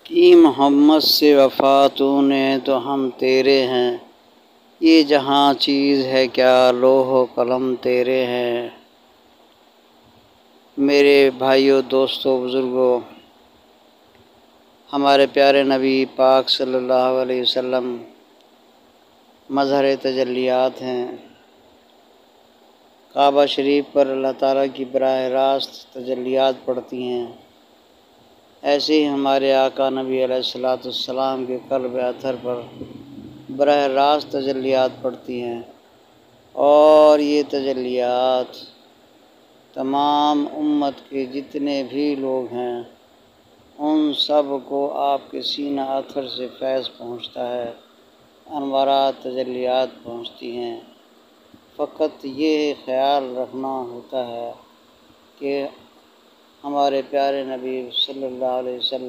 कि मोहम्मद से वफ़ा तूने तो हम तेरे हैं, ये जहाँ चीज़ है क्या लोहो कलम तेरे हैं। मेरे भाइयों, दोस्तों, बुज़ुर्गों, हमारे प्यारे नबी पाक सल्लल्लाहु अलैहि वसल्लम मज़हर तजल्लियात हैं। काबा शरीफ पर अल्लाह ताला की बराह रास्त तजल्लियात पड़ती हैं। ऐसे ही हमारे आका नबी अलैहिस्सलाम के क़ल्ब अतहर पर बराह रास्त तजल्लियात पड़ती हैं। और ये तजल्लियात तमाम उम्मत के जितने भी लोग हैं उन सब को आपके सीना अतहर से फैज़ पहुँचता है, अनवारात तजल्लियात पहुँचती हैं। फ़कत ये ख़याल रखना होता है कि हमारे प्यारे नबी सल्लल्लाहु अलैहि वसल्लम